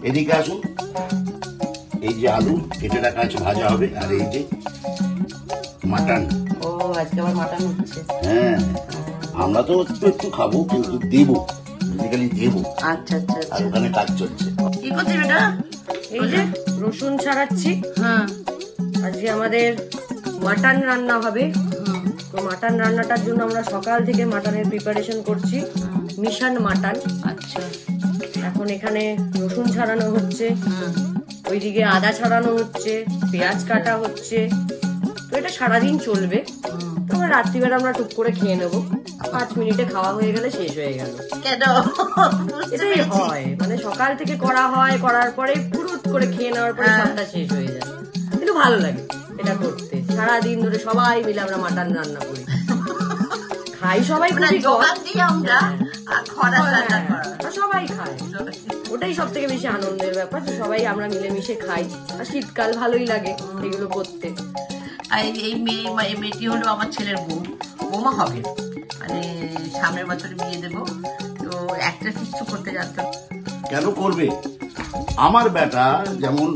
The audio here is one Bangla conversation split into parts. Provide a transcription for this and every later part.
এদিকে আসুন। এই যে আলু কেটে রাখা আছে, ভাজা হবে। আর এই যে মাটন। ও আজকে আবার মাটন হচ্ছে। হ্যাঁ, আমরা তো একটু খাবো, কিন্তু দেবো, বেসিক্যালি দেবো। আচ্ছা আচ্ছা আর আচ্ছা। ওখানে কাজ চলছে। কি করছিস বেটা? এই যে রসুন ছাড়াচ্ছি। হ্যাঁ। আজকে আমাদের মাটন রান্না হবে। তো মাটন রান্নাটার জন্য আমরা সকাল থেকে মাটনের প্রিপারেশন করছি, মিশন মাটন। আচ্ছা। এখন এখানে রসুন ছাড়ানো হচ্ছে, ওইদিকে আদা ছাড়ানো হচ্ছে, পেঁয়াজ কাটা হচ্ছে। তো এটা সারাদিন চলবে। তো রাত্রিবেলা আমরা টুক করে খেয়ে নেবো, 5 মিনিটে খাওয়া হয়ে গেলে শেষ হয়ে গেল। কেন? এটাই হয়, মানে সকাল থেকে করা হয়, করার পরে ফুরুত করে খেয়ে নেওয়ার পরে সবটা শেষ হয়ে যায়। কিন্তু ভালো লাগে এটা করতে। সারাদিন ধরে সবাই মিলে আমরা মাটন রান্না করি, খাই সবাই, খুবই কম। আর সবাই খায়, ওটাই সব থেকে বেশি আনন্দের ব্যাপার। সবাই আমরা মিলেমিশে খাই, আর শীতকাল ভালোই লাগে এগুলো করতে। এই মেয়েটি হলো আমার ছেলের বৌমা হবে, মানে সামনের বছর বিয়ে দেবো। তো একটা কিছু করতে জানতো। কেন করবে? আমার বেটা যেমন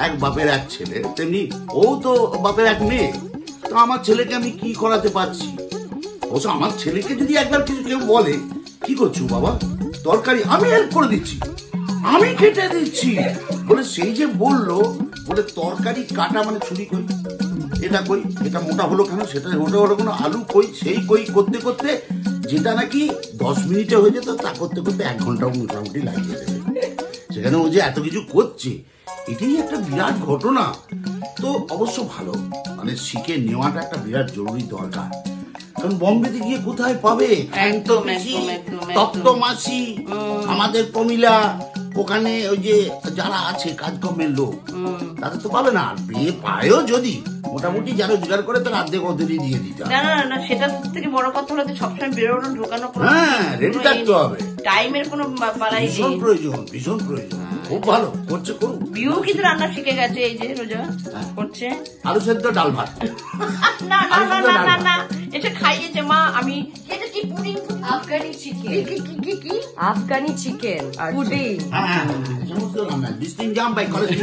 এক বাপের এক ছেলে, তেমনি ও তো বাপের এক মেয়ে। তো আমার ছেলেকে আমি কি করাতে পারছি? অবশ্য আমার ছেলেকে যদি একবার কিছু কেউ বলে, কি করছো বাবা, তরকারি আমি হেল্প করে দিচ্ছি, আমি কেটে দিচ্ছি বলে, সেই যে বললো বলে তরকারি কাটা মানে ছুরি কই, এটা কই, এটা মোটা হলো কেন, সেটা মোটা হলো কেন, আলু কই, সেই কই করতে করতে যেটা নাকি 10 মিনিটে হয়ে যেত, তা করতে করতে 1 ঘন্টা মোটামুটি লাগিয়ে দেবে। সেখানে ও যে এত কিছু করছে, এটাই একটা বিরাট ঘটনা। তো অবশ্য ভালো, মানে শিখে নেওয়াটা একটা বিরাট জরুরি দরকার। কারণ বম্বেতে গিয়ে কোথায় পাবে তপ্ত মাসি, আমাদের প্রমিলা, ওখানে ওই যে যারা আছে কাজকর্মের লোক, তাদের তো পাবে না। পেয়ে পায়ও যদি, মোটামুটি যারা রোজগার করে তার অর্ধেক ওদেরই দিয়ে দিতে হবে। না, সেটা থেকে বড় কথা হলো যে সবসময় বেরোনো ঢোকানো, হ্যাঁ, রেডি থাকতে হবে। টাইমের কোনো ভীষণ প্রয়োজন, ভীষণ প্রয়োজন। খুব ভালো করছে, করুন। বিউ কিন্তু রান্না শিখে গেছে, এই যে রোজা করছে আলু সেদ্ধ ডাল ভাত। না এটা খাইয়েছে মা। আমি এটা কি পুডিং? আফগানি চিকেন। কি আফগানি চিকেন পুডিং। হ্যাঁ, সমস্ত রান্না ডিস্টিং জাম বাই কলেজ।